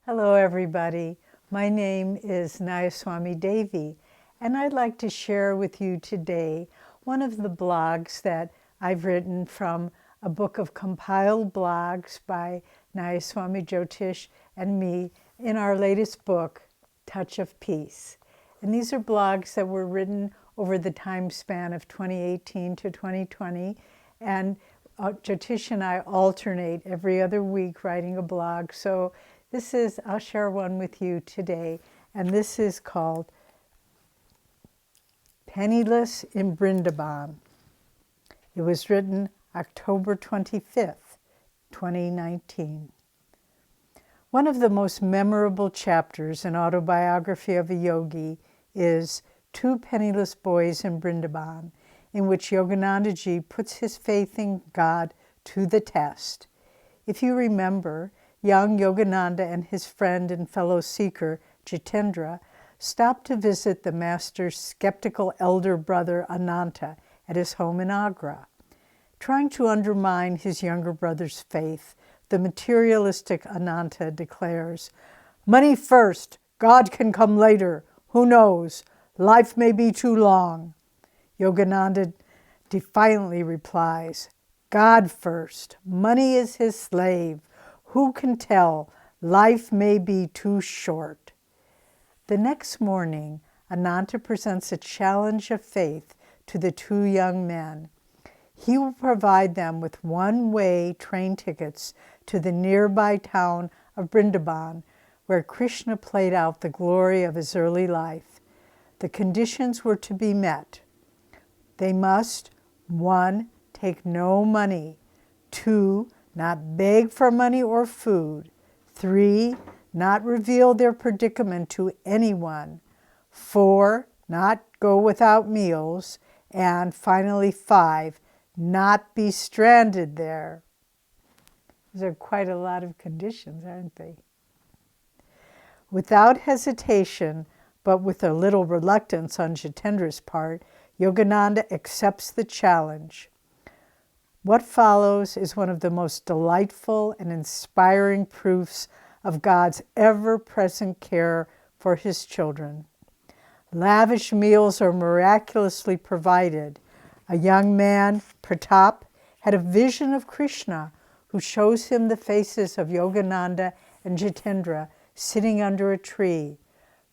Hello, everybody. My name is Nayaswami Devi, and I'd like to share with you today one of the blogs that I've written from a book of compiled blogs by Nayaswami Jyotish and me in our latest book, Touch of Peace. And these are blogs that were written over the time span of 2018 to 2020, and Jyotish and I alternate every other week writing a blog. So I'll share one with you today, and this is called Penniless in Brindaban. It was written October 25th, 2019. One of the most memorable chapters in Autobiography of a Yogi is Two Penniless Boys in Brindaban, in which Yoganandaji puts his faith in God to the test. If you remember, young Yogananda and his friend and fellow seeker, Jitendra, stopped to visit the master's skeptical elder brother, Ananda, at his home in Agra. Trying to undermine his younger brother's faith, the materialistic Ananda declares, "Money first, God can come later. Who knows? Life may be too long." Yogananda defiantly replies, "God first. Money is his slave. Who can tell? Life may be too short." The next morning, Ananda presents a challenge of faith to the two young men. He will provide them with one-way train tickets to the nearby town of Brindaban, where Krishna played out the glory of his early life. The conditions were to be met. They must, 1, take no money, 2, not beg for money or food, 3, not reveal their predicament to anyone, 4, not go without meals, and finally 5, not be stranded there. These are quite a lot of conditions, aren't they? Without hesitation, but with a little reluctance on Jitendra's part, Yogananda accepts the challenge. What follows is one of the most delightful and inspiring proofs of God's ever-present care for his children. Lavish meals are miraculously provided. A young man, Pratap, had a vision of Krishna, who shows him the faces of Yogananda and Jitendra sitting under a tree.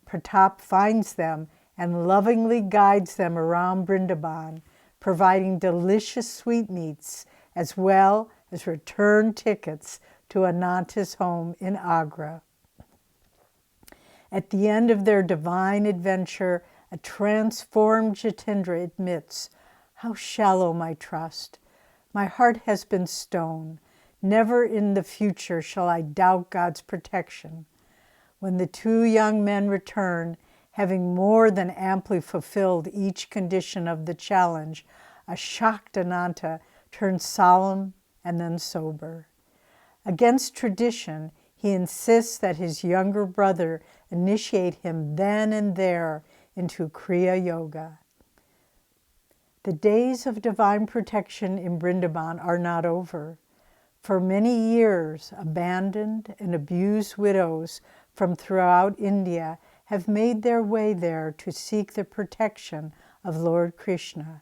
Pratap finds them and lovingly guides them around Brindaban, providing delicious sweetmeats as well as return tickets to Ananda's home in Agra. At the end of their divine adventure, a transformed Jitendra admits, "How shallow my trust. My heart has been stone. Never in the future shall I doubt God's protection." When the two young men return, having more than amply fulfilled each condition of the challenge, a shocked Ananda turns solemn and then sober. Against tradition, he insists that his younger brother initiate him then and there into Kriya Yoga. The days of divine protection in Brindaban are not over. For many years, abandoned and abused widows from throughout India have made their way there to seek the protection of Lord Krishna.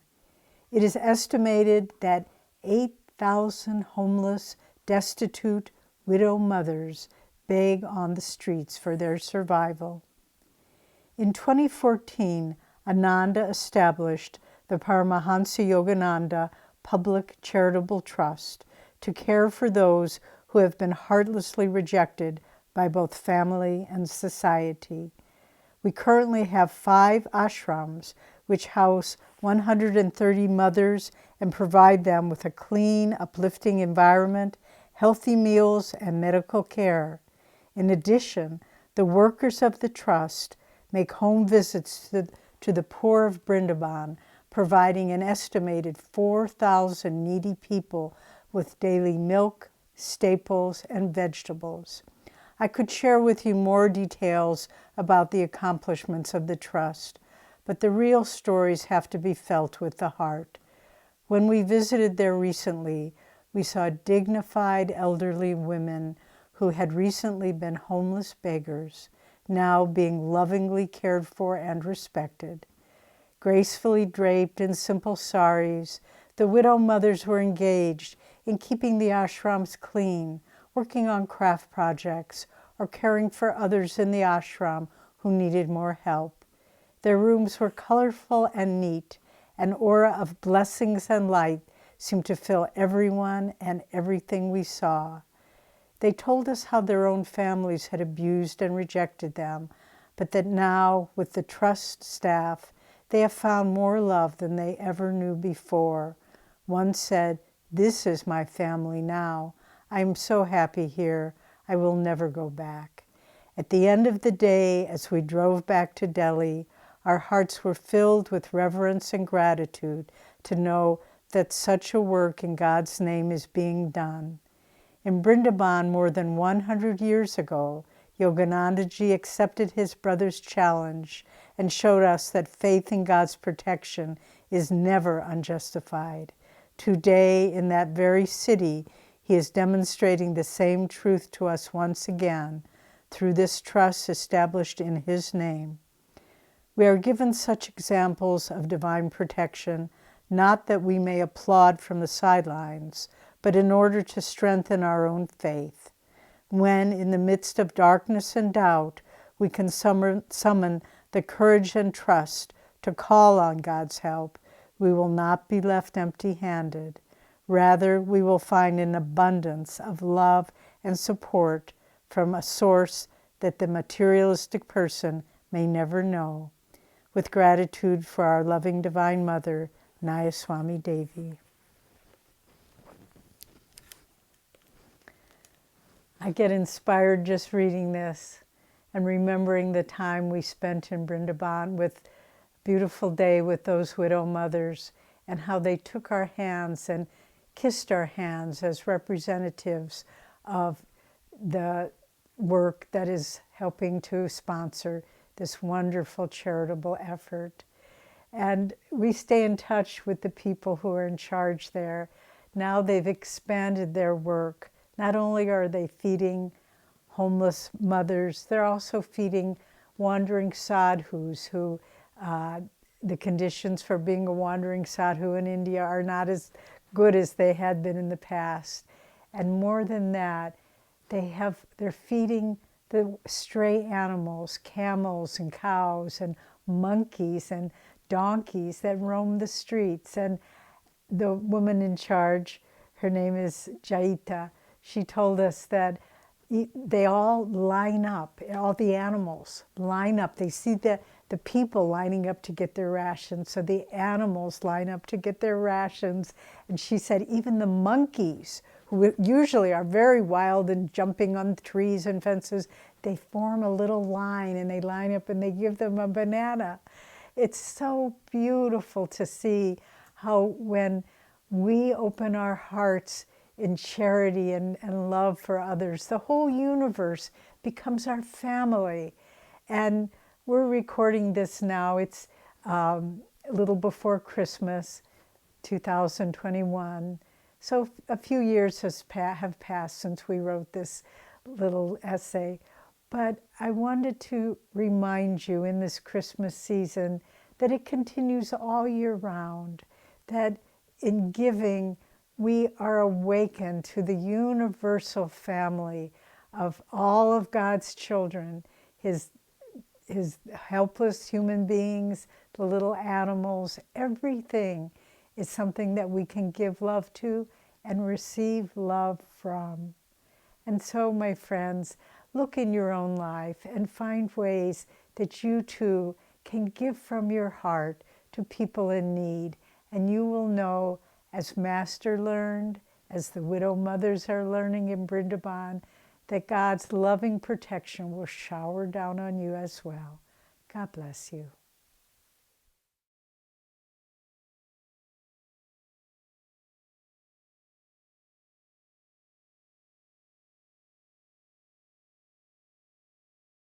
It is estimated that 8,000 homeless, destitute widow mothers beg on the streets for their survival. In 2014, Ananda established the Paramahansa Yogananda Public Charitable Trust to care for those who have been heartlessly rejected by both family and society. We currently have 5 ashrams which house 130 mothers and provide them with a clean, uplifting environment, healthy meals, and medical care. In addition, the workers of the trust make home visits to the poor of Brindaban, providing an estimated 4,000 needy people with daily milk, staples, and vegetables. I could share with you more details about the accomplishments of the trust, but the real stories have to be felt with the heart. When we visited there recently, we saw dignified elderly women who had recently been homeless beggars, now being lovingly cared for and respected. Gracefully draped in simple saris, the widow mothers were engaged in keeping the ashrams clean, working on craft projects, or caring for others in the ashram who needed more help. Their rooms were colorful and neat. An aura of blessings and light seemed to fill everyone and everything we saw. They told us how their own families had abused and rejected them, but that now, with the trust staff, they have found more love than they ever knew before. One said, "This is my family now. I am so happy here. I will never go back." At the end of the day, as we drove back to Delhi, our hearts were filled with reverence and gratitude to know that such a work in God's name is being done. In Brindaban more than 100 years ago, Yoganandaji accepted his brother's challenge and showed us that faith in God's protection is never unjustified. Today, in that very city, he is demonstrating the same truth to us once again through this trust established in his name. We are given such examples of divine protection, not that we may applaud from the sidelines, but in order to strengthen our own faith. When, in the midst of darkness and doubt, we can summon the courage and trust to call on God's help, we will not be left empty-handed. Rather, we will find an abundance of love and support from a source that the materialistic person may never know. With gratitude for our loving Divine Mother, Nayaswami Devi. I get inspired just reading this and remembering the time we spent in Brindaban with a beautiful day with those widow mothers and how they took our hands and kissed our hands as representatives of the work that is helping to sponsor this wonderful charitable effort. And we stay in touch with the people who are in charge there. Now they've expanded their work. Not only are they feeding homeless mothers, they're also feeding wandering sadhus who the conditions for being a wandering sadhu in India are not as good as they had been in the past. And more than that, they're feeding the stray animals, camels and cows and monkeys and donkeys that roam the streets. And the woman in charge, her name is Jaita, she told us that they all line up, all the animals line up. They see the people lining up to get their rations, so the animals line up to get their rations. And she said even the monkeys, who usually are very wild and jumping on trees and fences, they form a little line and they line up and they give them a banana. It's so beautiful to see how when we open our hearts in charity and love for others, the whole universe becomes our family. And we're recording this now. It's a little before Christmas, 2021. So a few years have passed since we wrote this little essay. But I wanted to remind you in this Christmas season that it continues all year round, that in giving, we are awakened to the universal family of all of God's children, his helpless human beings, the little animals, everything is something that we can give love to and receive love from. And so, my friends, look in your own life and find ways that you too can give from your heart to people in need, and you will know, as Master learned, as the widow mothers are learning in Brindaban, that God's loving protection will shower down on you as well. God bless you.